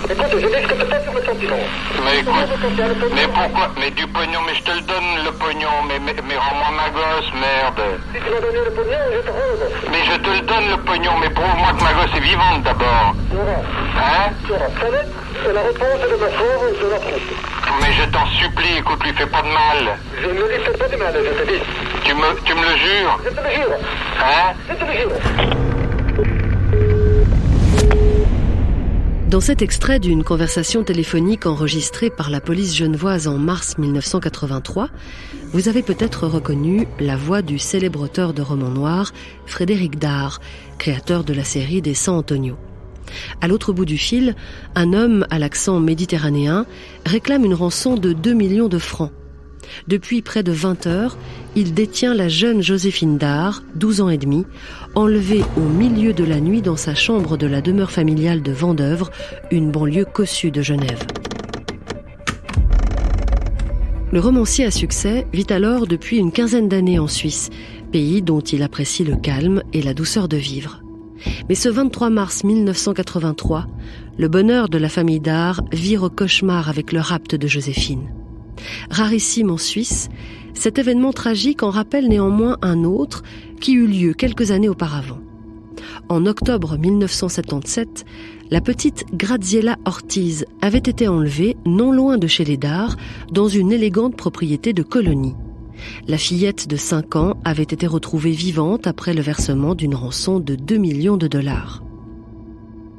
Écoute, je discute pas sur le sentiment. Mais écoute, mais pourquoi? Mais du pognon, mais je te le donne le pognon, mais rends-moi ma gosse, merde. Si tu m'as donné le pognon, je te rends le gosse. Mais je te le donne le pognon, mais prouve-moi que ma gosse est vivante d'abord. Laurent, Hein? Laurent, ça va? C'est la réponse de ma frère, je la trouve. Mais je t'en supplie, écoute, lui fais pas de mal. Je ne lui fais pas de mal, je te dis. Tu me le jures? Je te le jure. Hein? Je te le jure. Dans cet extrait d'une conversation téléphonique enregistrée par la police genevoise en mars 1983, vous avez peut-être reconnu la voix du célèbre auteur de romans noirs, Frédéric Dard, créateur de la série des 100 Antonio. À l'autre bout du fil, un homme à l'accent méditerranéen réclame une rançon de 2 millions de francs. Depuis près de 20 heures, il détient la jeune Joséphine Dard, 12 ans et demi, enlevée au milieu de la nuit dans sa chambre de la demeure familiale de Vendeuvre, une banlieue cossue de Genève. Le romancier à succès vit alors depuis une quinzaine d'années en Suisse, pays dont il apprécie le calme et la douceur de vivre. Mais ce 23 mars 1983, le bonheur de la famille Dard vire au cauchemar avec le rapt de Joséphine. Rarissime en Suisse, cet événement tragique en rappelle néanmoins un autre qui eut lieu quelques années auparavant. En octobre 1977, la petite Graziella Ortiz avait été enlevée non loin de chez les Dard, dans une élégante propriété de Colonie. La fillette de 5 ans avait été retrouvée vivante après le versement d'une rançon de 2 millions de dollars.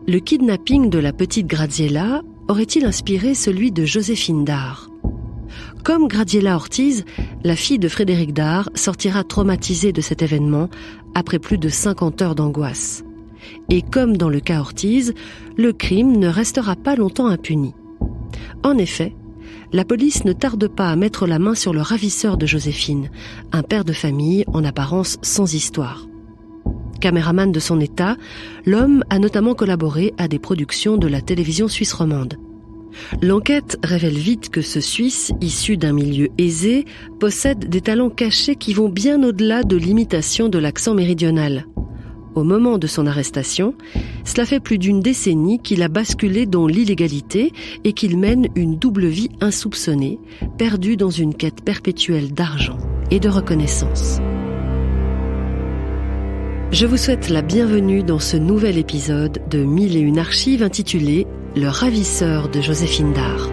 Le kidnapping de la petite Graziella aurait-il inspiré celui de Joséphine Dard? Comme Graziella Ortiz, la fille de Frédéric Dard sortira traumatisée de cet événement après plus de 50 heures d'angoisse. Et comme dans le cas Ortiz, le crime ne restera pas longtemps impuni. En effet, la police ne tarde pas à mettre la main sur le ravisseur de Joséphine, un père de famille en apparence sans histoire. Caméraman de son état, l'homme a notamment collaboré à des productions de la télévision suisse romande. L'enquête révèle vite que ce Suisse, issu d'un milieu aisé, possède des talents cachés qui vont bien au-delà de l'imitation de l'accent méridional. Au moment de son arrestation, cela fait plus d'une décennie qu'il a basculé dans l'illégalité et qu'il mène une double vie insoupçonnée, perdu dans une quête perpétuelle d'argent et de reconnaissance. Je vous souhaite la bienvenue dans ce nouvel épisode de 1001 archives intitulé « Le ravisseur de Joséphine Dard ».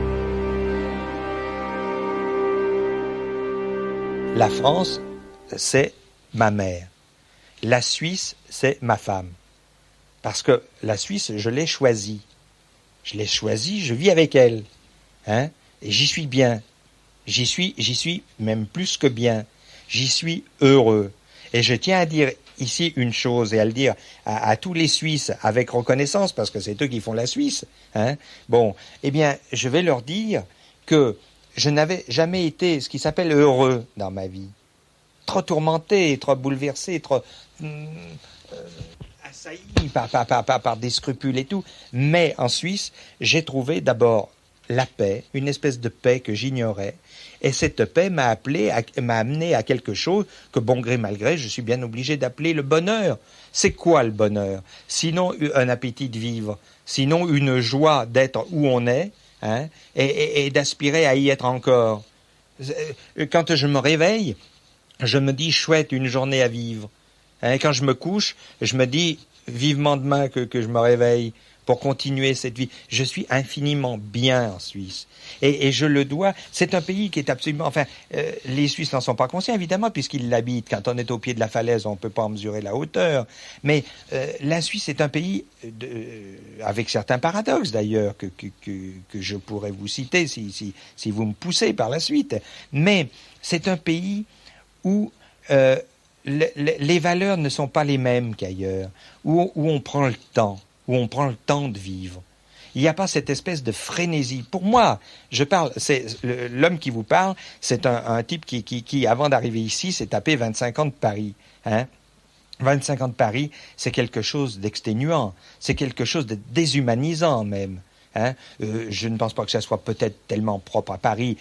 La France, c'est ma mère. La Suisse, c'est ma femme. Parce que la Suisse, je l'ai choisie. Je l'ai choisie, je vis avec elle. Hein? Et j'y suis bien. J'y suis même plus que bien. J'y suis heureux. Et je tiens à dire ici une chose et à le dire à tous les Suisses avec reconnaissance, parce que c'est eux qui font la Suisse. Hein? Bon, eh bien, je vais leur dire que je n'avais jamais été ce qui s'appelle heureux dans ma vie. Trop tourmenté, trop bouleversé, trop assailli par des scrupules et tout. Mais en Suisse, j'ai trouvé d'abord la paix, une espèce de paix que j'ignorais. Et cette paix m'a amené à quelque chose que, bon gré mal gré, je suis bien obligé d'appeler le bonheur. C'est quoi le bonheur? Sinon un appétit de vivre, sinon une joie d'être où on est, hein, et d'aspirer à y être encore. Quand je me réveille, je me dis chouette, une journée à vivre. Hein, quand je me couche, je me dis vivement demain que je me réveille pour continuer cette vie. Je suis infiniment bien en Suisse. Et je le dois. C'est un pays qui est absolument... Enfin, les Suisses n'en sont pas conscients, évidemment, puisqu'ils l'habitent. Quand on est au pied de la falaise, on ne peut pas en mesurer la hauteur. Mais la Suisse est un pays, avec certains paradoxes d'ailleurs, que je pourrais vous citer si vous me poussez par la suite. Mais c'est un pays où les valeurs ne sont pas les mêmes qu'ailleurs, où on prend le temps, de vivre. Il n'y a pas cette espèce de frénésie. Pour moi, je parle, l'homme qui vous parle, c'est un type qui avant d'arriver ici, s'est tapé 25 ans de Paris. Hein? 25 ans de Paris, c'est quelque chose d'exténuant, c'est quelque chose de déshumanisant même. Hein. Je ne pense pas que ça soit peut-être tellement propre à Paris,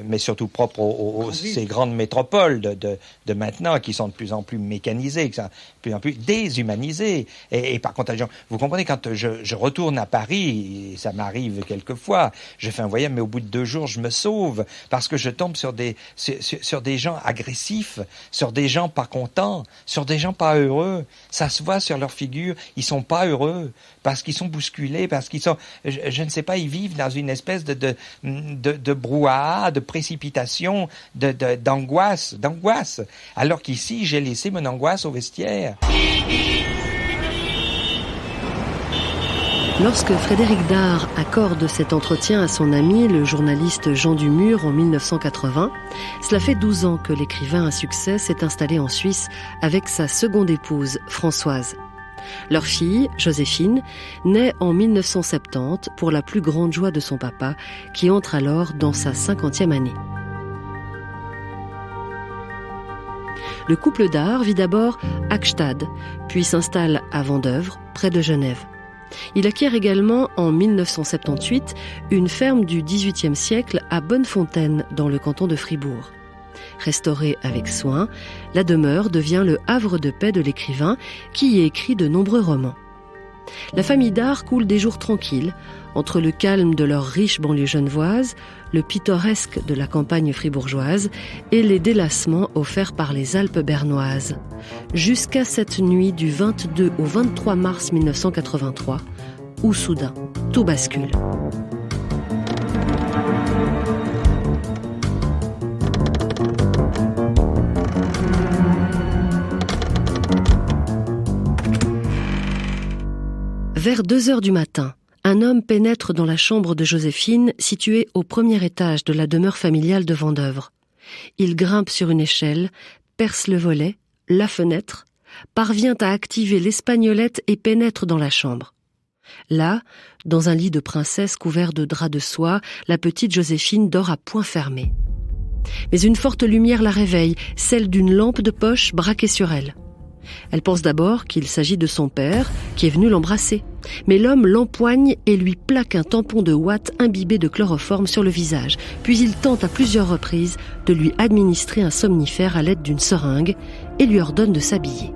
mais surtout propre aux ces grandes métropoles de maintenant, qui sont de plus en plus mécanisées, qui sont de plus en plus déshumanisées. Et par contre, vous comprenez, quand je retourne à Paris, et ça m'arrive quelquefois, je fais un voyage, mais au bout de 2 jours, je me sauve, parce que je tombe sur des gens agressifs, sur des gens pas contents, sur des gens pas heureux. Ça se voit sur leur figure, ils sont pas heureux, parce qu'ils sont bousculés, parce qu'ils sont, je ne sais pas, ils vivent dans une espèce de brouhaha, de précipitation, d'angoisse, alors qu'ici, j'ai laissé mon angoisse au vestiaire. Lorsque Frédéric Dard accorde cet entretien à son ami, le journaliste Jean Dumur, en 1980, cela fait 12 ans que l'écrivain à succès s'est installé en Suisse avec sa seconde épouse, Françoise. Leur fille, Joséphine, naît en 1970 pour la plus grande joie de son papa, qui entre alors dans sa 50e année. Le couple Dard vit d'abord à Gstaad, puis s'installe à Vendeuvre, près de Genève. Il acquiert également en 1978 une ferme du XVIIIe siècle à Bonnefontaine, dans le canton de Fribourg. Restaurée avec soin, la demeure devient le havre de paix de l'écrivain qui y écrit de nombreux romans. La famille Dard coule des jours tranquilles, entre le calme de leur riche banlieue genevoise, le pittoresque de la campagne fribourgeoise et les délassements offerts par les Alpes bernoises. Jusqu'à cette nuit du 22 au 23 mars 1983, où soudain, tout bascule. Vers 2h du matin, un homme pénètre dans la chambre de Joséphine, située au premier étage de la demeure familiale de Vendeuvre. Il grimpe sur une échelle, perce le volet, la fenêtre, parvient à activer l'espagnolette et pénètre dans la chambre. Là, dans un lit de princesse couvert de draps de soie, la petite Joséphine dort à poing fermé. Mais une forte lumière la réveille, celle d'une lampe de poche braquée sur elle. Elle pense d'abord qu'il s'agit de son père, qui est venu l'embrasser. Mais l'homme l'empoigne et lui plaque un tampon de ouate imbibé de chloroforme sur le visage. Puis il tente à plusieurs reprises de lui administrer un somnifère à l'aide d'une seringue et lui ordonne de s'habiller.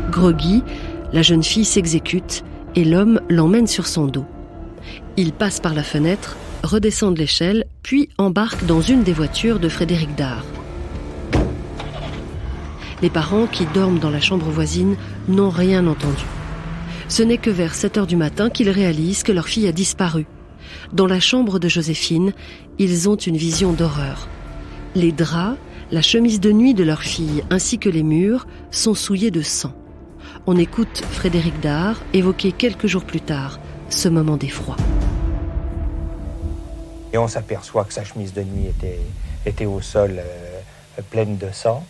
Groggy, la jeune fille s'exécute et l'homme l'emmène sur son dos. Il passe par la fenêtre, redescend de l'échelle, puis embarque dans une des voitures de Frédéric Dard. Les parents, qui dorment dans la chambre voisine, n'ont rien entendu. Ce n'est que vers 7h du matin qu'ils réalisent que leur fille a disparu. Dans la chambre de Joséphine, ils ont une vision d'horreur. Les draps, la chemise de nuit de leur fille, ainsi que les murs, sont souillés de sang. On écoute Frédéric Dard évoquer quelques jours plus tard ce moment d'effroi. Et on s'aperçoit que sa chemise de nuit était au sol, pleine de sang,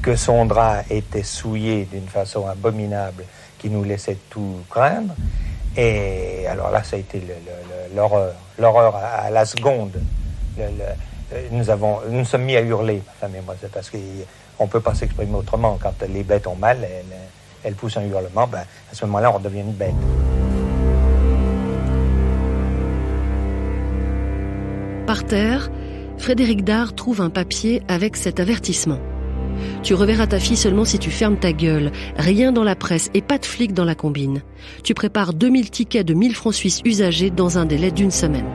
que son drap était souillé d'une façon abominable qui nous laissait tout craindre. Et alors là, ça a été l'horreur à la seconde. Nous sommes mis à hurler, ma femme et moi, c'est parce qu'on ne peut pas s'exprimer autrement. Quand les bêtes ont mal, elles poussent un hurlement, à ce moment-là, on devient une bête. Par terre, Frédéric Dard trouve un papier avec cet avertissement. Tu reverras ta fille seulement si tu fermes ta gueule. Rien dans la presse et pas de flics dans la combine. Tu prépares 2000 tickets de 1000 francs suisses usagés dans un délai d'1 semaine.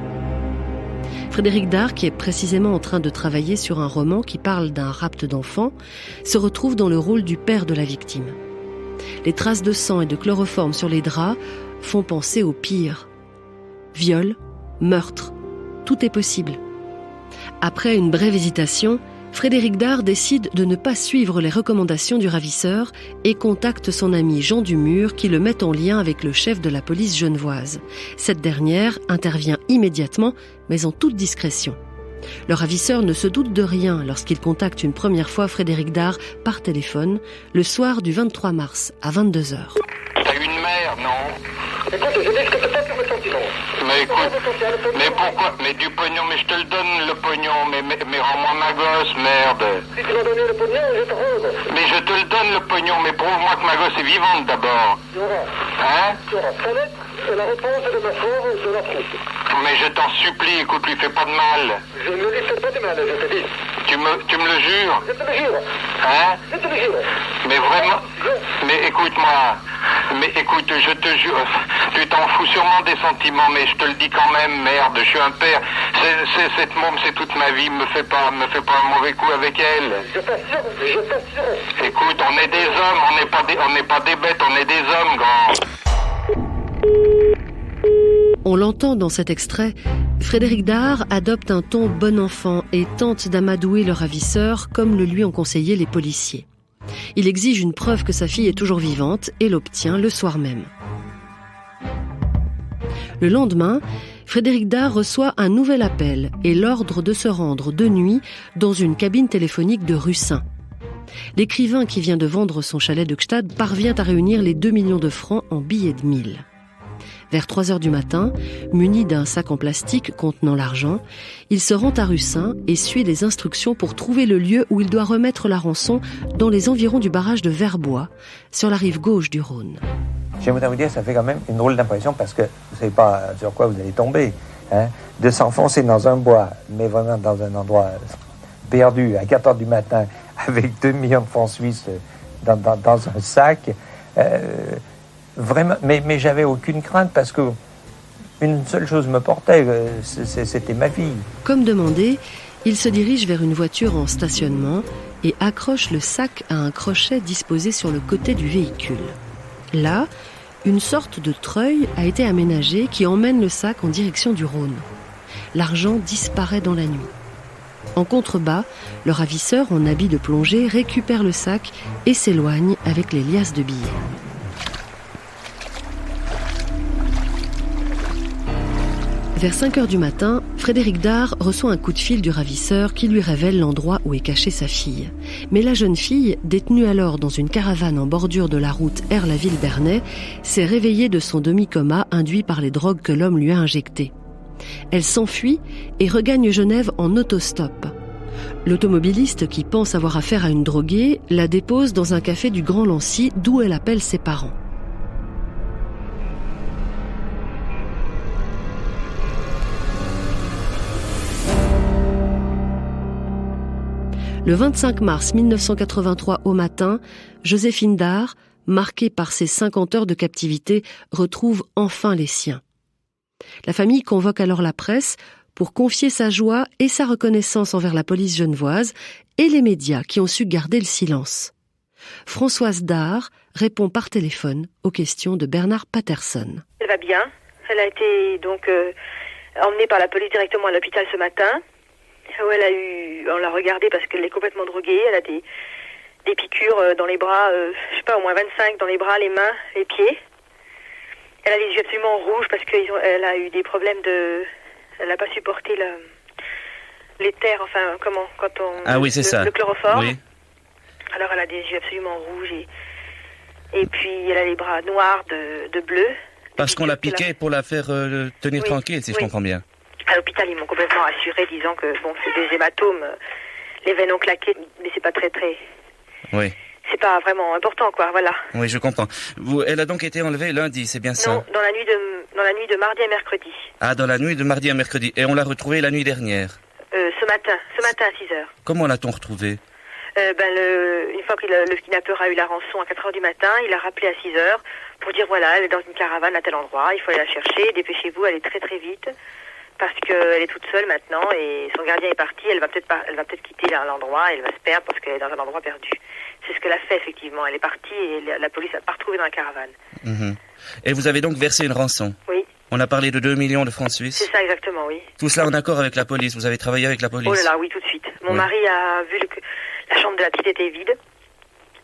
Frédéric Dard, qui est précisément en train de travailler sur un roman qui parle d'un rapt d'enfant, se retrouve dans le rôle du père de la victime. Les traces de sang et de chloroforme sur les draps font penser au pire. Viol, meurtre, tout est possible. Après une brève hésitation, Frédéric Dard décide de ne pas suivre les recommandations du ravisseur et contacte son ami Jean Dumur qui le met en lien avec le chef de la police genevoise. Cette dernière intervient immédiatement, mais en toute discrétion. Le ravisseur ne se doute de rien lorsqu'il contacte une première fois Frédéric Dard par téléphone le soir du 23 mars à 22h. T'as une mère, non? Écoute, je discute pas sur mes sentiments. Mais écoute, mais pourquoi? Mais du pognon, mais je te le donne le pognon, mais rends-moi ma gosse, merde. Si tu m'as donné le pognon, je te rends. Mais je te le donne le pognon, mais prouve-moi que ma gosse est vivante d'abord. Tu auras. Hein? Tu auras. Ça va être la réponse de ma frère sur la troupe. Mais je t'en supplie, écoute, lui fais pas de mal. Je ne lui fais pas de mal, je te dis. Tu me le jures? Je te le jure. Hein? Je te le jure. Mais vraiment? Mais écoute-moi. Mais écoute, je te jure, tu t'en fous sûrement des sentiments, mais je te le dis quand même, merde, je suis un père. Cette môme, c'est toute ma vie, me fais pas un mauvais coup avec elle. Je t'assure, je t'assure. Écoute, on est des hommes, on n'est pas des bêtes, on est des hommes, grand. On l'entend dans cet extrait, Frédéric Dard adopte un ton bon enfant et tente d'amadouer le ravisseur comme le lui ont conseillé les policiers. Il exige une preuve que sa fille est toujours vivante et l'obtient le soir même. Le lendemain, Frédéric Dard reçoit un nouvel appel et l'ordre de se rendre de nuit dans une cabine téléphonique de Russin. L'écrivain qui vient de vendre son chalet de Gstaad parvient à réunir les 2 millions de francs en billets de 1000. Vers 3 heures du matin, muni d'un sac en plastique contenant l'argent, il se rend à Russin et suit les instructions pour trouver le lieu où il doit remettre la rançon dans les environs du barrage de Verbois, sur la rive gauche du Rhône. J'aimerais vous dire, ça fait quand même une drôle d'impression parce que vous ne savez pas sur quoi vous allez tomber. De s'enfoncer dans un bois, mais vraiment dans un endroit perdu, à 4 heures du matin, avec 2 millions de francs suisses dans un sac. Vraiment, mais j'avais aucune crainte parce que une seule chose me portait, c'était ma fille. Comme demandé, il se dirige vers une voiture en stationnement et accroche le sac à un crochet disposé sur le côté du véhicule. Là, une sorte de treuil a été aménagé qui emmène le sac en direction du Rhône. L'argent disparaît dans la nuit. En contrebas, le ravisseur en habit de plongée récupère le sac et s'éloigne avec les liasses de billets. Vers 5 heures du matin, Frédéric Dard reçoit un coup de fil du ravisseur qui lui révèle l'endroit où est cachée sa fille. Mais la jeune fille, détenue alors dans une caravane en bordure de la route Aire-la-Ville-Bernay, s'est réveillée de son demi-coma induit par les drogues que l'homme lui a injectées. Elle s'enfuit et regagne Genève en autostop. L'automobiliste, qui pense avoir affaire à une droguée, la dépose dans un café du Grand Lancy d'où elle appelle ses parents. Le 25 mars 1983 au matin, Joséphine Dard, marquée par ses 50 heures de captivité, retrouve enfin les siens. La famille convoque alors la presse pour confier sa joie et sa reconnaissance envers la police genevoise et les médias qui ont su garder le silence. Françoise Dard répond par téléphone aux questions de Bernard Patterson. Elle va bien. Elle a été donc emmenée par la police directement à l'hôpital ce matin. Où on l'a regardée parce qu'elle est complètement droguée. Elle a des piqûres dans les bras, au moins 25 dans les bras, les mains, les pieds. Elle a les yeux absolument rouges parce qu'elle a eu des problèmes elle n'a pas supporté l'éther, le chloroforme. Oui. Alors elle a des yeux absolument rouges et puis elle a les bras noirs de bleu. Parce qu'on l'a piquée pour la faire tenir tranquille, si je comprends bien. À l'hôpital, ils m'ont complètement rassuré, disant que c'est des hématomes, les veines ont claqué, mais c'est pas très. Oui. C'est pas vraiment important, quoi. Voilà. Oui, je comprends. Elle a donc été enlevée lundi, c'est bien ça? Non, dans la nuit de mardi à mercredi. Ah, dans la nuit de mardi à mercredi. Et on l'a retrouvée la nuit dernière? Ce matin à 6 heures. Comment l'a-t-on retrouvée? Une fois que le kidnappeur a eu la rançon à 4 heures du matin, il a rappelé à 6 heures pour dire voilà, elle est dans une caravane à tel endroit, il faut aller la chercher, dépêchez-vous, elle est très très vite. Parce qu'elle est toute seule maintenant et son gardien est parti, elle va peut-être quitter l'endroit, elle va se perdre parce qu'elle est dans un endroit perdu. C'est ce qu'elle a fait effectivement, elle est partie et la police n'a pas retrouvé dans la caravane. Mmh. Et vous avez donc versé une rançon? Oui. On a parlé de 2 millions de francs suisses? C'est ça exactement, oui. Tout cela en accord avec la police, vous avez travaillé avec la police? Oh là là, oui, tout de suite. Mon mari a vu que la chambre de la petite était vide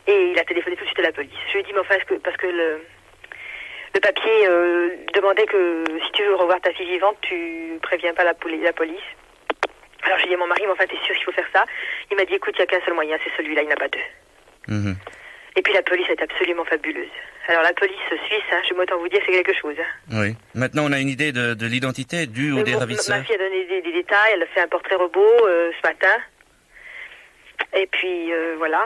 et il a téléphoné tout de suite à la police. Je lui ai dit, mais enfin, parce que le papier demandait que si tu veux revoir ta fille vivante, tu préviens pas la police. Alors j'ai dit à mon mari, mais enfin t'es sûr qu'il faut faire ça? Il m'a dit, écoute, il n'y a qu'un seul moyen, c'est celui-là, il n'y en a pas deux. Mmh. Et puis la police est absolument fabuleuse. Alors la police suisse, je vais autant vous dire, c'est quelque chose. Oui. Maintenant, on a une idée de l'identité du ou des ravisseurs. Ma fille a donné des détails, elle a fait un portrait robot ce matin. Et puis voilà.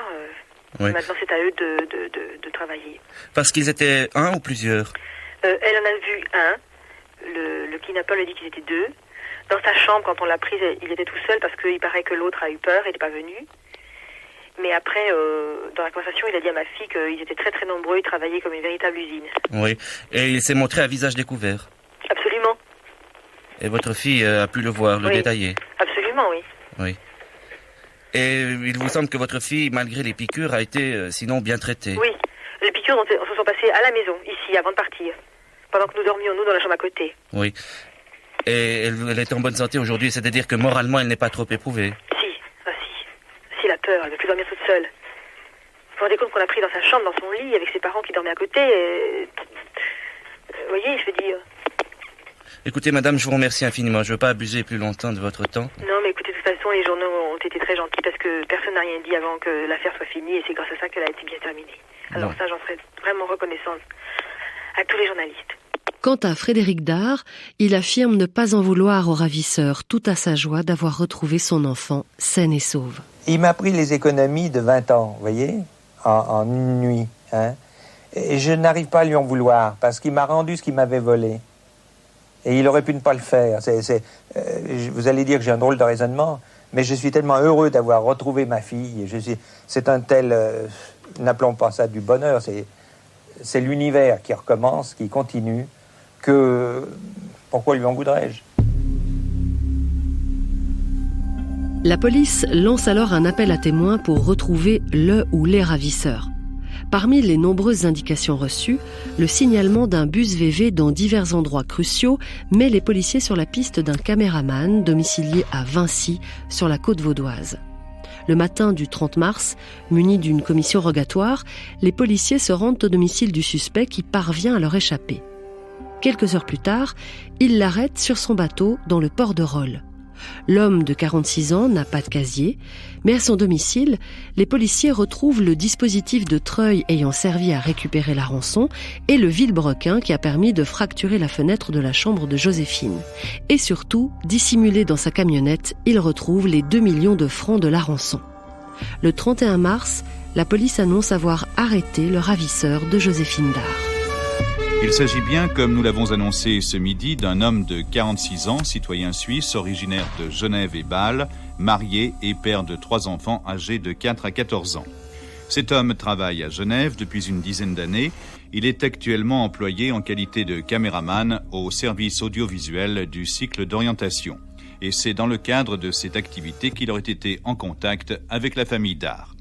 Oui. Maintenant, c'est à eux de travailler. Parce qu'ils étaient un ou plusieurs? Elle en a vu un. Le kidnappeur a dit qu'ils étaient deux. Dans sa chambre, quand on l'a prise, il était tout seul parce qu'il paraît que l'autre a eu peur, il n'est pas venu. Mais après, dans la conversation, il a dit à ma fille qu'ils étaient très très nombreux, ils travaillaient comme une véritable usine. Oui. Et il s'est montré à visage découvert? Absolument. Et votre fille a pu le voir, le détailler? Absolument, oui. Oui. Et il vous semble que votre fille, malgré les piqûres, a été sinon bien traitée? Oui. Les piqûres se sont passées à la maison, ici, avant de partir. Pendant que nous dormions, nous, dans la chambre à côté. Oui. Et elle est en bonne santé aujourd'hui, c'est-à-dire que moralement, elle n'est pas trop éprouvée? Si, la peur, elle ne veut plus dormir toute seule. Vous vous rendez compte qu'on l'a pris dans sa chambre, dans son lit, avec ses parents qui dormaient à côté. Vous voyez, je veux dire... Écoutez, madame, je vous remercie infiniment. Je ne veux pas abuser plus longtemps de votre temps. Non, mais écoutez, de toute façon, les journaux ont été très gentils parce que personne n'a rien dit avant que l'affaire soit finie et c'est grâce à ça qu'elle a été bien terminée. Alors ça, j'en serais vraiment reconnaissante à tous les journalistes. Quant à Frédéric Dard, il affirme ne pas en vouloir au ravisseur, tout à sa joie d'avoir retrouvé son enfant saine et sauve. Il m'a pris les économies de 20 ans, vous voyez, en une nuit. Et je n'arrive pas à lui en vouloir, parce qu'il m'a rendu ce qu'il m'avait volé. Et il aurait pu ne pas le faire. Vous allez dire que j'ai un drôle de raisonnement, mais je suis tellement heureux d'avoir retrouvé ma fille. C'est un tel... n'appelons pas ça du bonheur, c'est l'univers qui recommence, qui continue, que... Pourquoi lui en voudrais-je? La police lance alors un appel à témoins pour retrouver le ou les ravisseurs. Parmi les nombreuses indications reçues, le signalement d'un bus VV dans divers endroits cruciaux met les policiers sur la piste d'un caméraman domicilié à Vincy, sur la côte vaudoise. Le matin du 30 mars, munis d'une commission rogatoire, les policiers se rendent au domicile du suspect qui parvient à leur échapper. Quelques heures plus tard, ils l'arrêtent sur son bateau dans le port de Rolle. L'homme de 46 ans n'a pas de casier, mais à son domicile, les policiers retrouvent le dispositif de treuil ayant servi à récupérer la rançon et le vilebrequin qui a permis de fracturer la fenêtre de la chambre de Joséphine. Et surtout, dissimulé dans sa camionnette, ils retrouvent les 2 millions de francs de la rançon. Le 31 mars, la police annonce avoir arrêté le ravisseur de Joséphine Dard. Il s'agit bien, comme nous l'avons annoncé ce midi, d'un homme de 46 ans, citoyen suisse, originaire de Genève et Bâle, marié et père de 3 enfants âgés de 4 à 14 ans. Cet homme travaille à Genève depuis une dizaine d'années. Il est actuellement employé en qualité de caméraman au service audiovisuel du cycle d'orientation. Et c'est dans le cadre de cette activité qu'il aurait été en contact avec la famille Dard.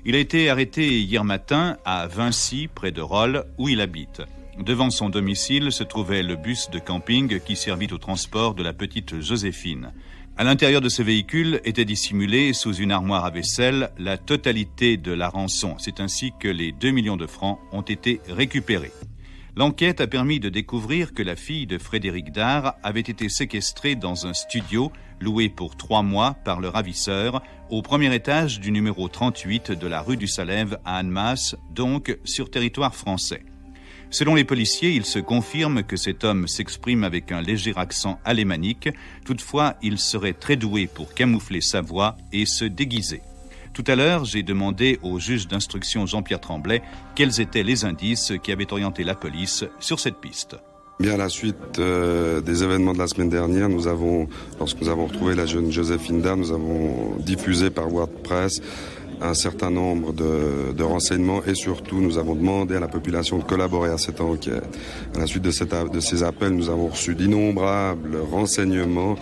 Il a été arrêté hier matin à Vincy, près de Rolle, où il habite. Devant son domicile se trouvait le bus de camping qui servit au transport de la petite Joséphine. À l'intérieur de ce véhicule était dissimulée sous une armoire à vaisselle la totalité de la rançon. C'est ainsi que les 2 millions de francs ont été récupérés. L'enquête a permis de découvrir que la fille de Frédéric Dard avait été séquestrée dans un studio loué pour 3 mois par le ravisseur au premier étage du numéro 38 de la rue du Salève à Annemasse, donc sur territoire français. Selon les policiers, il se confirme que cet homme s'exprime avec un léger accent alémanique. Toutefois, il serait très doué pour camoufler sa voix et se déguiser. Tout à l'heure, j'ai demandé au juge d'instruction Jean-Pierre Tremblay quels étaient les indices qui avaient orienté la police sur cette piste. Bien à la suite des événements de la semaine dernière, lorsque nous avons retrouvé la jeune Joséphine Dard, nous avons diffusé par voie de presse un certain nombre de renseignements et surtout nous avons demandé à la population de collaborer à cette enquête. À la suite de ces appels, nous avons reçu d'innombrables renseignements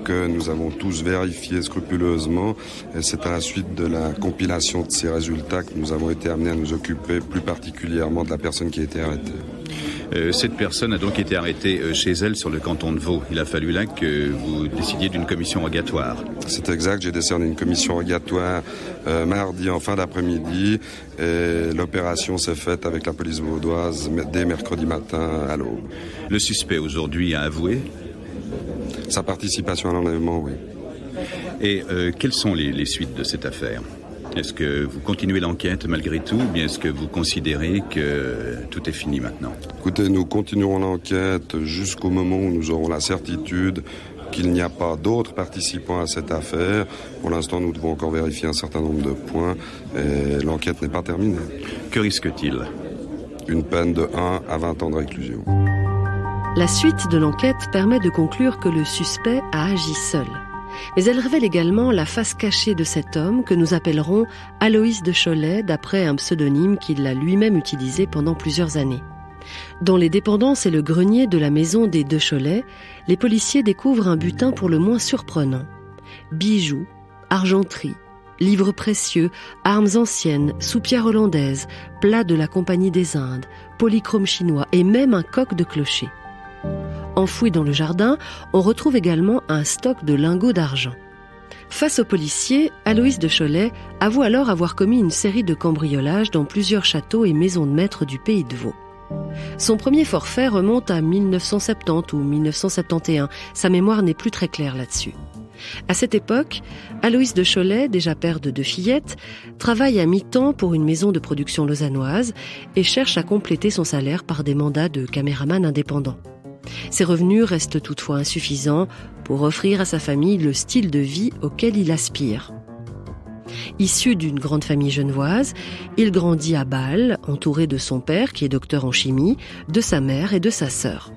que nous avons tous vérifiés scrupuleusement et c'est à la suite de la compilation de ces résultats que nous avons été amenés à nous occuper plus particulièrement de la personne qui a été arrêtée. Cette personne a donc été arrêtée chez elle sur le canton de Vaud. Il a fallu là que vous décidiez d'une commission rogatoire. C'est exact, j'ai décerné une commission rogatoire mardi en fin d'après-midi et l'opération s'est faite avec la police vaudoise dès mercredi matin à l'aube. Le suspect aujourd'hui a avoué sa participation à l'enlèvement, oui. Et quelles sont les suites de cette affaire ? Est-ce que vous continuez l'enquête malgré tout, ou bien est-ce que vous considérez que tout est fini maintenant? Écoutez, nous continuerons l'enquête jusqu'au moment où nous aurons la certitude qu'il n'y a pas d'autres participants à cette affaire. Pour l'instant, nous devons encore vérifier un certain nombre de points et l'enquête n'est pas terminée. Que risque-t-il? Une peine de 1 à 20 ans de réclusion. La suite de l'enquête permet de conclure que le suspect a agi seul. Mais elle révèle également la face cachée de cet homme que nous appellerons Aloïs de Cholet, d'après un pseudonyme qu'il a lui-même utilisé pendant plusieurs années. Dans les dépendances et le grenier de la maison des de Cholet, les policiers découvrent un butin pour le moins surprenant. Bijoux, argenterie, livres précieux, armes anciennes, soupières hollandaises, plats de la Compagnie des Indes, polychrome chinois et même un coq de clocher. Enfoui dans le jardin, on retrouve également un stock de lingots d'argent. Face aux policiers, Aloïs de Cholet avoue alors avoir commis une série de cambriolages dans plusieurs châteaux et maisons de maître du Pays de Vaud. Son premier forfait remonte à 1970 ou 1971. Sa mémoire n'est plus très claire là-dessus. À cette époque, Aloïs de Cholet, déjà père de 2 fillettes, travaille à mi-temps pour une maison de production lausannoise et cherche à compléter son salaire par des mandats de caméraman indépendant. Ses revenus restent toutefois insuffisants pour offrir à sa famille le style de vie auquel il aspire. Issu d'une grande famille genevoise, il grandit à Bâle, entouré de son père, qui est docteur en chimie, de sa mère et de sa sœur.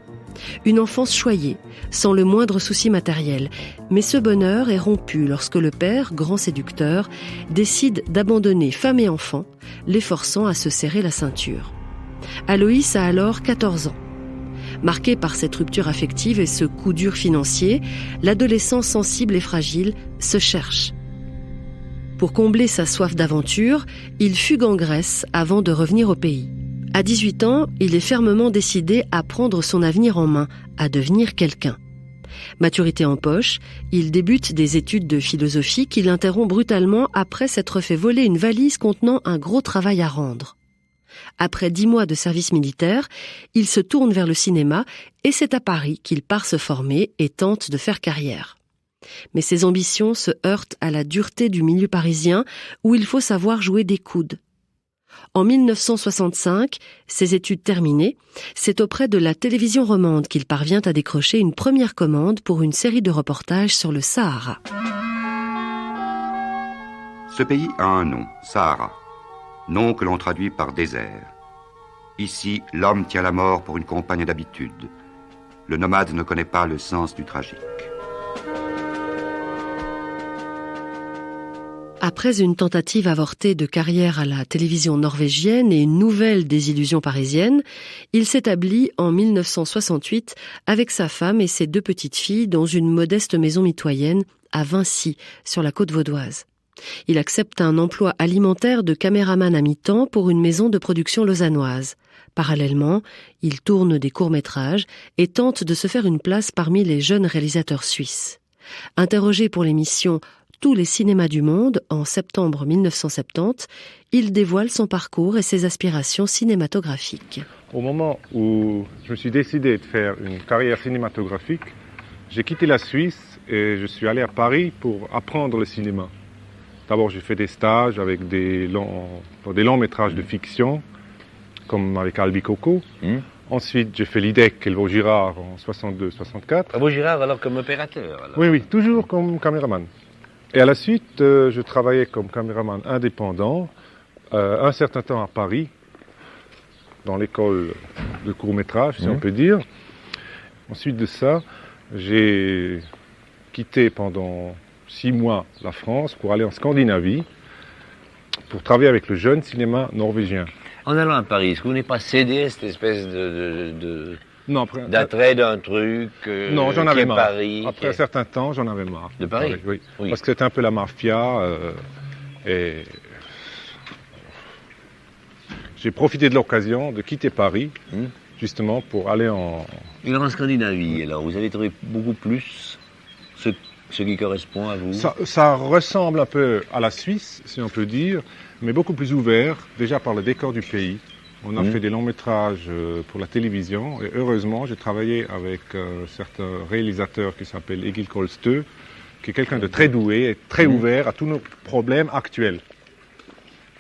Une enfance choyée, sans le moindre souci matériel, mais ce bonheur est rompu lorsque le père, grand séducteur, décide d'abandonner femme et enfant, les forçant à se serrer la ceinture. Aloïs a alors 14 ans. Marqué par cette rupture affective et ce coup dur financier, l'adolescent sensible et fragile se cherche. Pour combler sa soif d'aventure, il fugue en Grèce avant de revenir au pays. À 18 ans, il est fermement décidé à prendre son avenir en main, à devenir quelqu'un. Maturité en poche, il débute des études de philosophie qu'il interrompt brutalement après s'être fait voler une valise contenant un gros travail à rendre. Après 10 mois de service militaire, il se tourne vers le cinéma et c'est à Paris qu'il part se former et tente de faire carrière. Mais ses ambitions se heurtent à la dureté du milieu parisien où il faut savoir jouer des coudes. En 1965, ses études terminées, c'est auprès de la télévision romande qu'il parvient à décrocher une première commande pour une série de reportages sur le Sahara. Ce pays a un nom, Sahara. Nom que l'on traduit par désert. Ici, l'homme tient la mort pour une compagne d'habitude. Le nomade ne connaît pas le sens du tragique. Après une tentative avortée de carrière à la télévision norvégienne et une nouvelle désillusion parisienne, il s'établit en 1968 avec sa femme et ses 2 petites filles dans une modeste maison mitoyenne à Vincy, sur la côte vaudoise. Il accepte un emploi alimentaire de caméraman à mi-temps pour une maison de production lausannoise. Parallèlement, il tourne des courts-métrages et tente de se faire une place parmi les jeunes réalisateurs suisses. Interrogé pour l'émission Tous les cinémas du monde en septembre 1970, il dévoile son parcours et ses aspirations cinématographiques. Au moment où je me suis décidé de faire une carrière cinématographique, j'ai quitté la Suisse et je suis allé à Paris pour apprendre le cinéma. D'abord, j'ai fait des stages avec dans des longs métrages de fiction, comme avec Albi Coco. Ensuite, j'ai fait l'IDEC et le Vaugirard en 62-64. Vaugirard alors comme opérateur alors. Oui, toujours comme caméraman. Et à la suite, je travaillais comme caméraman indépendant un certain temps à Paris, dans l'école de court-métrage, si on peut dire. Ensuite de ça, j'ai quitté pendant 6 mois la France pour aller en Scandinavie, pour travailler avec le jeune cinéma norvégien. En allant à Paris, est-ce que vous n'avez pas cédé à cette espèce d'attrait d'un truc non, j'en avais marre. Paris, après un certain temps, j'en avais marre. De Paris, oui. Parce que c'était un peu la mafia. Et j'ai profité de l'occasion de quitter Paris, justement, pour aller en Scandinavie. Alors, vous avez trouvé beaucoup plus ce qui correspond à vous? Ça ressemble un peu à la Suisse, si on peut dire, mais beaucoup plus ouvert, déjà par le décor du pays. On a fait des longs métrages pour la télévision, et heureusement, j'ai travaillé avec un certain réalisateur qui s'appelle Egil Kolstø, qui est quelqu'un de très doué et très ouvert à tous nos problèmes actuels.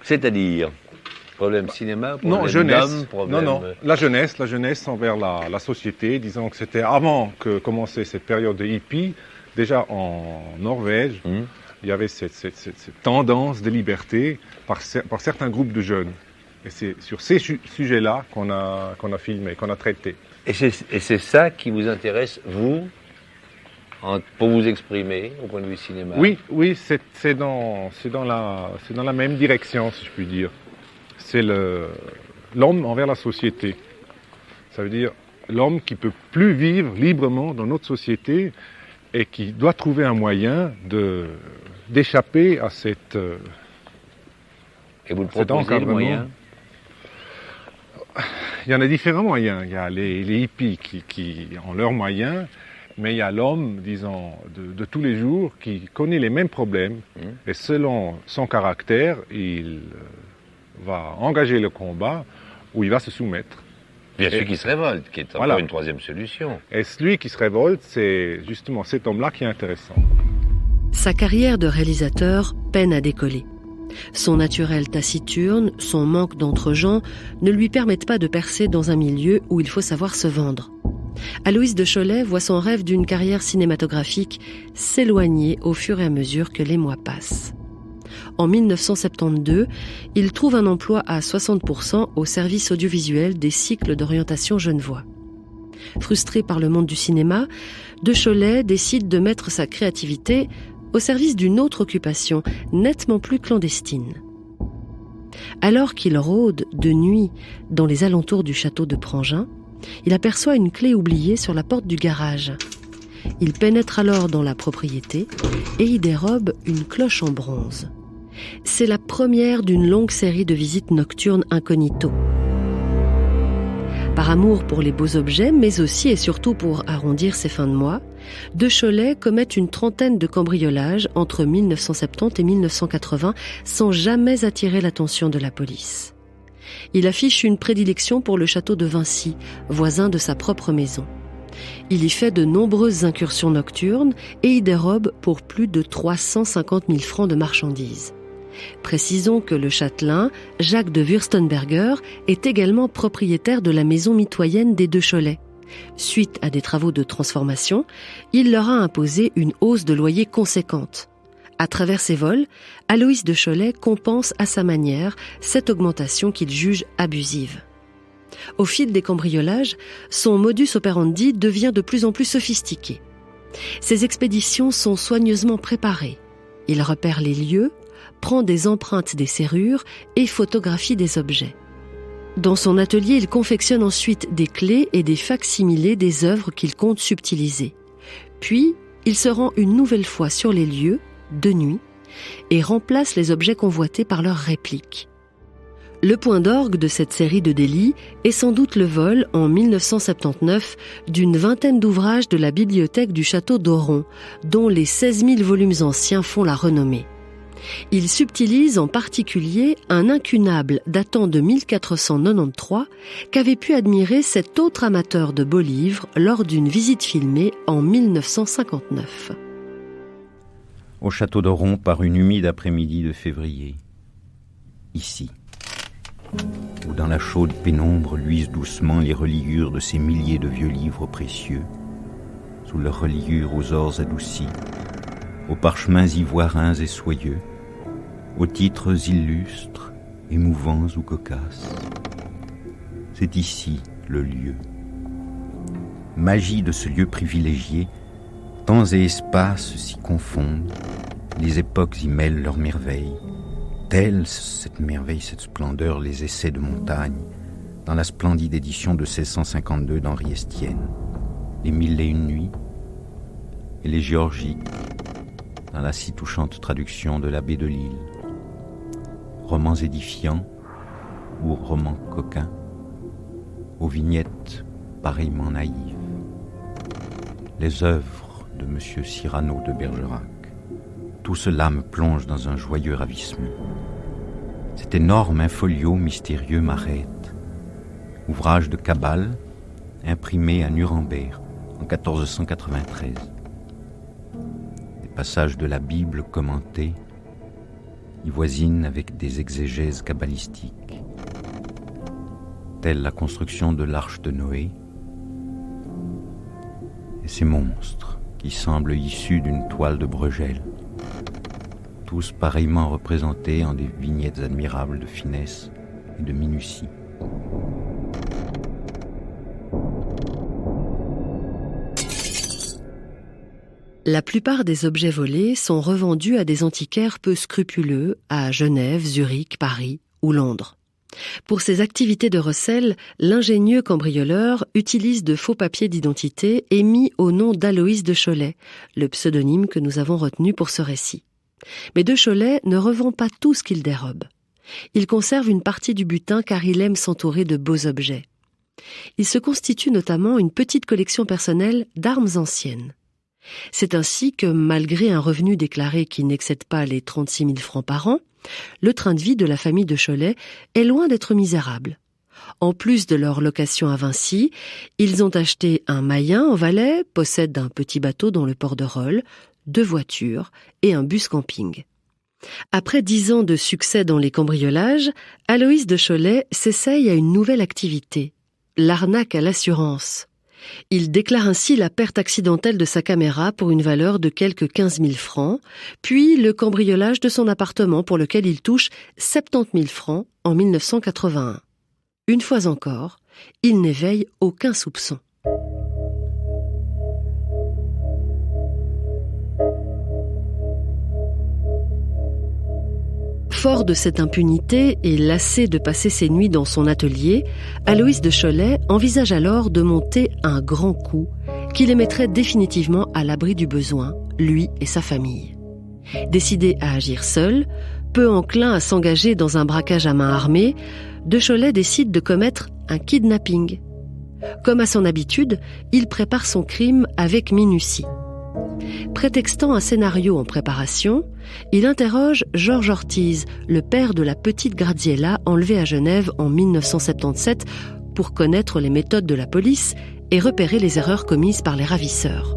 C'est-à-dire problème cinéma, problème Non, jeunesse. d'homme, problème... Non, la jeunesse envers la société. Disons que c'était avant que commençait cette période de hippie. Déjà en Norvège, il y avait cette tendance de liberté par certains groupes de jeunes. Et c'est sur ces sujets-là qu'on a filmé, qu'on a traité. Et c'est ça qui vous intéresse, vous, pour vous exprimer au point de vue cinéma? Oui, c'est dans la même direction, si je puis dire. C'est l'homme envers la société. Ça veut dire l'homme qui peut plus vivre librement dans notre société et qui doit trouver un moyen d'échapper à cette Et vous le proposez, le moyen? Il y en a différents moyens. Il y a les hippies qui ont leurs moyens, mais il y a l'homme, disons, de tous les jours qui connaît les mêmes problèmes. Et selon son caractère, il va engager le combat ou il va se soumettre. Il y a celui qui se révolte, qui est encore une troisième solution. Et celui qui se révolte, c'est justement cet homme-là qui est intéressant. Sa carrière de réalisateur peine à décoller. Son naturel taciturne, son manque d'entre-gens ne lui permettent pas de percer dans un milieu où il faut savoir se vendre. Aloïs de Cholet voit son rêve d'une carrière cinématographique s'éloigner au fur et à mesure que les mois passent. En 1972, il trouve un emploi à 60% au service audiovisuel des cycles d'orientation Genevois. Frustré par le monde du cinéma, de Cholet décide de mettre sa créativité au service d'une autre occupation nettement plus clandestine. Alors qu'il rôde de nuit dans les alentours du château de Prangin, il aperçoit une clé oubliée sur la porte du garage. Il pénètre alors dans la propriété et y dérobe une cloche en bronze. C'est la première d'une longue série de visites nocturnes incognito. Par amour pour les beaux objets, mais aussi et surtout pour arrondir ses fins de mois, de Cholet commet une trentaine de cambriolages entre 1970 et 1980 sans jamais attirer l'attention de la police. Il affiche une prédilection pour le château de Vincy, voisin de sa propre maison. Il y fait de nombreuses incursions nocturnes et y dérobe pour plus de 350 000 francs de marchandises. Précisons que le châtelain, Jacques de Wurstenberger, est également propriétaire de la maison mitoyenne des de Cholet. Suite à des travaux de transformation, il leur a imposé une hausse de loyer conséquente. À travers ses vols, Aloïs de Cholet compense à sa manière cette augmentation qu'il juge abusive. Au fil des cambriolages, son modus operandi devient de plus en plus sophistiqué. Ses expéditions sont soigneusement préparées. Il repère les lieux, prend des empreintes des serrures et photographie des objets. Dans son atelier, il confectionne ensuite des clés et des facsimilés des œuvres qu'il compte subtiliser. Puis, il se rend une nouvelle fois sur les lieux, de nuit, et remplace les objets convoités par leurs répliques. Le point d'orgue de cette série de délits est sans doute le vol, en 1979, d'une vingtaine d'ouvrages de la bibliothèque du château d'Oron, dont les 16 000 volumes anciens font la renommée. Il subtilise en particulier un incunable datant de 1493 qu'avait pu admirer cet autre amateur de beaux livres lors d'une visite filmée en 1959. Au château d'Oron par une humide après-midi de février. Ici, où dans la chaude pénombre luisent doucement les reliures de ces milliers de vieux livres précieux, sous leurs reliures aux ors adoucis, aux parchemins ivoirins et soyeux, aux titres illustres, émouvants ou cocasses. C'est ici le lieu. Magie de ce lieu privilégié, temps et espace s'y confondent, les époques y mêlent leurs merveilles. Telle cette merveille, cette splendeur, les essais de montagne, dans la splendide édition de 1652 d'Henri Estienne, les 1001 nuits et les Géorgiques, dans la si touchante traduction de l'abbé de Lille. Romans édifiants ou romans coquins, aux vignettes pareillement naïves. Les œuvres de M. Cyrano de Bergerac. Tout cela me plonge dans un joyeux ravissement. Cet énorme infolio mystérieux m'arrête. Ouvrage de Cabal, imprimé à Nuremberg en 1493. Des passages de la Bible commentés, y voisinent avec des exégèses kabbalistiques, telle la construction de l'arche de Noé, et ces monstres qui semblent issus d'une toile de Bruegel, tous pareillement représentés en des vignettes admirables de finesse et de minutie. La plupart des objets volés sont revendus à des antiquaires peu scrupuleux à Genève, Zurich, Paris ou Londres. Pour ses activités de recel, l'ingénieux cambrioleur utilise de faux papiers d'identité émis au nom d'Aloïs de Cholet, le pseudonyme que nous avons retenu pour ce récit. Mais de Cholet ne revend pas tout ce qu'il dérobe. Il conserve une partie du butin car il aime s'entourer de beaux objets. Il se constitue notamment une petite collection personnelle d'armes anciennes. C'est ainsi que, malgré un revenu déclaré qui n'excède pas les 36 000 francs par an, le train de vie de la famille de Cholet est loin d'être misérable. En plus de leur location à Vinci, ils ont acheté un mayen en Valais, possèdent un petit bateau dans le port de Rolle, 2 voitures et un bus camping. Après 10 ans de succès dans les cambriolages, Aloïs de Cholet s'essaye à une nouvelle activité, l'arnaque à l'assurance. Il déclare ainsi la perte accidentelle de sa caméra pour une valeur de quelques 15 000 francs, puis le cambriolage de son appartement pour lequel il touche 70 000 francs en 1981. Une fois encore, il n'éveille aucun soupçon. Fort de cette impunité et lassé de passer ses nuits dans son atelier, Aloïs de Cholet envisage alors de monter un grand coup qui les mettrait définitivement à l'abri du besoin, lui et sa famille. Décidé à agir seul, peu enclin à s'engager dans un braquage à main armée, de Cholet décide de commettre un kidnapping. Comme à son habitude, il prépare son crime avec minutie. Prétextant un scénario en préparation, il interroge Georges Ortiz, le père de la petite Graziella enlevée à Genève en 1977, pour connaître les méthodes de la police et repérer les erreurs commises par les ravisseurs.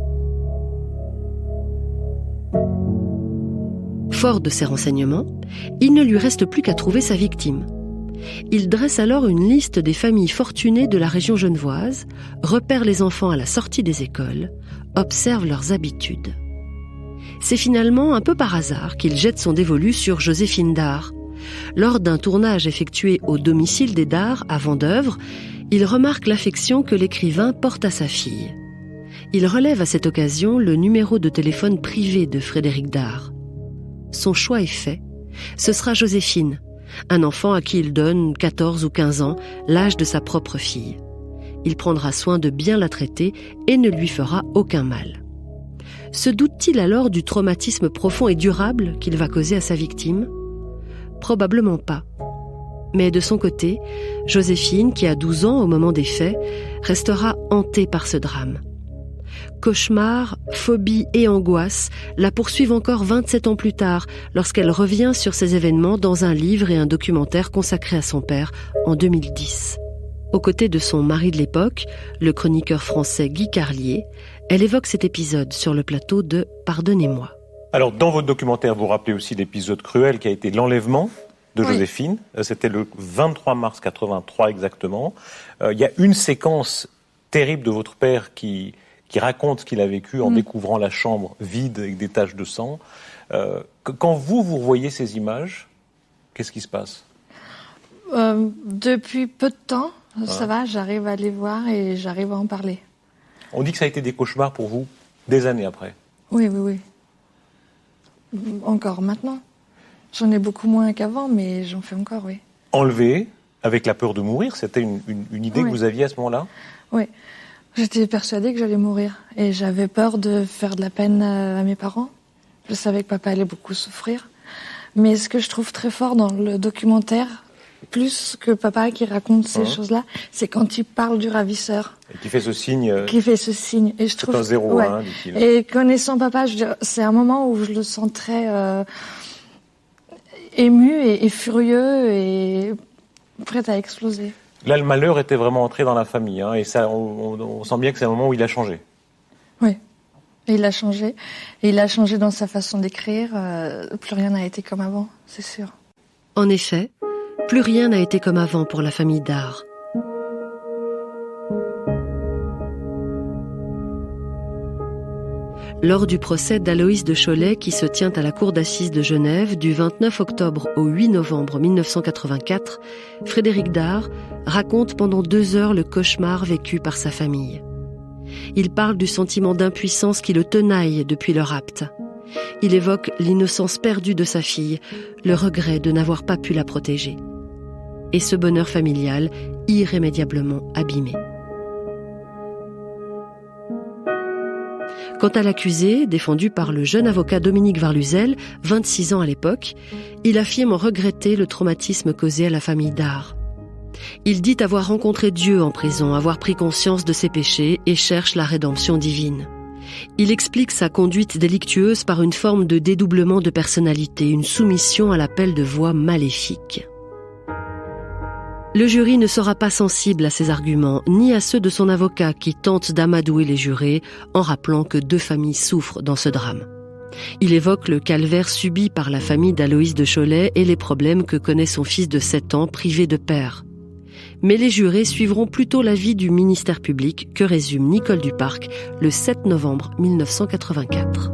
Fort de ces renseignements, il ne lui reste plus qu'à trouver sa victime. Il dresse alors une liste des familles fortunées de la région genevoise, repère les enfants à la sortie des écoles, observe leurs habitudes. C'est finalement un peu par hasard qu'il jette son dévolu sur Joséphine Dard. Lors d'un tournage effectué au domicile des Dard à Vendeuvre, il remarque l'affection que l'écrivain porte à sa fille. Il relève à cette occasion le numéro de téléphone privé de Frédéric Dard. Son choix est fait. Ce sera Joséphine, un enfant à qui il donne 14 ou 15 ans, l'âge de sa propre fille. Il prendra soin de bien la traiter et ne lui fera aucun mal. Se doute-t-il alors du traumatisme profond et durable qu'il va causer à sa victime ? Probablement pas. Mais de son côté, Joséphine, qui a 12 ans au moment des faits, restera hantée par ce drame. Cauchemars, phobies et angoisses la poursuivent encore 27 ans plus tard, lorsqu'elle revient sur ces événements dans un livre et un documentaire consacré à son père en 2010. Aux côtés de son mari de l'époque, le chroniqueur français Guy Carlier, elle évoque cet épisode sur le plateau de « Pardonnez-moi ». Alors, dans votre documentaire, vous rappelez aussi l'épisode cruel qui a été l'enlèvement de Joséphine. C'était le 23 mars 83 exactement. Il y a une séquence terrible de votre père qui raconte ce qu'il a vécu en découvrant la chambre vide avec des taches de sang. Quand vous revoyez ces images, qu'est-ce qui se passe ? Depuis peu de temps, ça va, j'arrive à les voir et j'arrive à en parler. On dit que ça a été des cauchemars pour vous, des années après. Oui. Encore maintenant. J'en ai beaucoup moins qu'avant, mais j'en fais encore, oui. Enlevé, avec la peur de mourir, c'était une idée que vous aviez à ce moment-là ? Oui. J'étais persuadée que j'allais mourir. Et j'avais peur de faire de la peine à mes parents. Je savais que papa allait beaucoup souffrir. Mais ce que je trouve très fort dans le documentaire, plus que papa qui raconte ces choses-là, c'est quand il parle du ravisseur. Et qui fait ce signe. Et je trouve. C'est un 0, dit-il. Et connaissant papa, je veux dire, c'est un moment où je le sens très ému et furieux et prêt à exploser. Là, le malheur était vraiment entré dans la famille, et ça, on sent bien que c'est un moment où il a changé. Oui. Et il a changé. Et il a changé dans sa façon d'écrire. Plus rien n'a été comme avant, c'est sûr. En effet, plus rien n'a été comme avant pour la famille Dard. Lors du procès d'Aloïse de Cholet qui se tient à la cour d'assises de Genève du 29 octobre au 8 novembre 1984, Frédéric Dard raconte pendant 2 heures le cauchemar vécu par sa famille. Il parle du sentiment d'impuissance qui le tenaille depuis le rapt. Il évoque l'innocence perdue de sa fille, le regret de n'avoir pas pu la protéger. Et ce bonheur familial irrémédiablement abîmé. Quant à l'accusé, défendu par le jeune avocat Dominique Varluzel, 26 ans à l'époque, il affirme regretter le traumatisme causé à la famille Dard. Il dit avoir rencontré Dieu en prison, avoir pris conscience de ses péchés et cherche la rédemption divine. Il explique sa conduite délictueuse par une forme de dédoublement de personnalité, une soumission à l'appel de voix maléfique. Le jury ne sera pas sensible à ses arguments, ni à ceux de son avocat qui tente d'amadouer les jurés en rappelant que 2 familles souffrent dans ce drame. Il évoque le calvaire subi par la famille d'Aloïse de Cholet et les problèmes que connaît son fils de 7 ans privé de père. Mais les jurés suivront plutôt l'avis du ministère public que résume Nicole Duparc le 7 novembre 1984.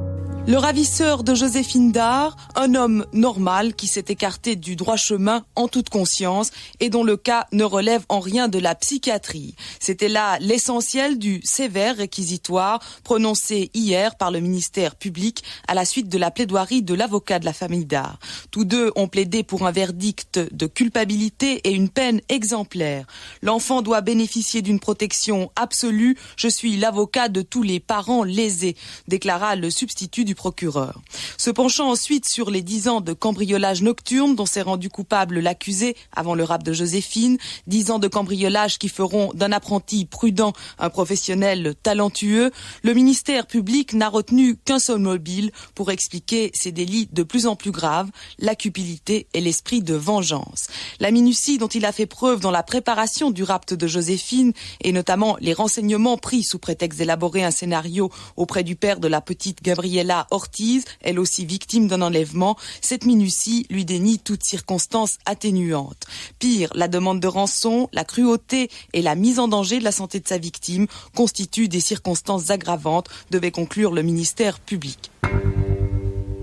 Le ravisseur de Joséphine Dard, un homme normal qui s'est écarté du droit chemin en toute conscience et dont le cas ne relève en rien de la psychiatrie. C'était là l'essentiel du sévère réquisitoire prononcé hier par le ministère public à la suite de la plaidoirie de l'avocat de la famille Dard. Tous deux ont plaidé pour un verdict de culpabilité et une peine exemplaire. L'enfant doit bénéficier d'une protection absolue. Je suis l'avocat de tous les parents lésés, déclara le substitut du procureur. Se penchant ensuite sur les 10 ans de cambriolage nocturne dont s'est rendu coupable l'accusé avant le rapt de Joséphine, 10 ans de cambriolage qui feront d'un apprenti prudent un professionnel talentueux, le ministère public n'a retenu qu'un seul mobile pour expliquer ces délits de plus en plus graves, la cupidité et l'esprit de vengeance. La minutie dont il a fait preuve dans la préparation du rapt de Joséphine et notamment les renseignements pris sous prétexte d'élaborer un scénario auprès du père de la petite Gabriella Ortiz, elle aussi victime d'un enlèvement, cette minutie lui dénie toute circonstance atténuante. Pire, la demande de rançon, la cruauté et la mise en danger de la santé de sa victime constituent des circonstances aggravantes, devait conclure le ministère public.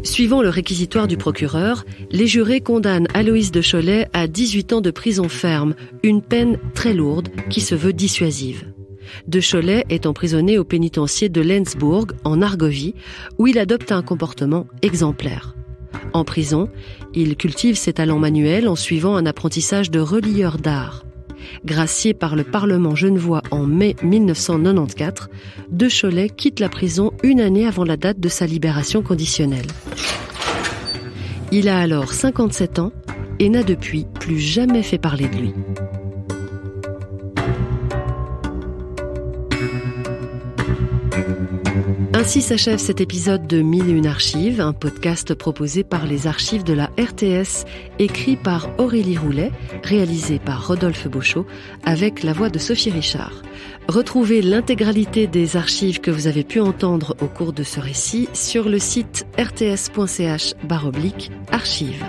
Suivant le réquisitoire du procureur, les jurés condamnent Aloïse de Cholet à 18 ans de prison ferme, une peine très lourde qui se veut dissuasive. De Cholet est emprisonné au pénitencier de Lenzbourg, en Argovie, où il adopte un comportement exemplaire. En prison, il cultive ses talents manuels en suivant un apprentissage de relieur d'art. Gracié par le Parlement genevois en mai 1994, De Cholet quitte la prison une année avant la date de sa libération conditionnelle. Il a alors 57 ans et n'a depuis plus jamais fait parler de lui. Ainsi s'achève cet épisode de 1001 Archives, un podcast proposé par les archives de la RTS, écrit par Aurélie Roulet, réalisé par Rodolphe Beauchot, avec la voix de Sophie Richard. Retrouvez l'intégralité des archives que vous avez pu entendre au cours de ce récit sur le site rts.ch/archives.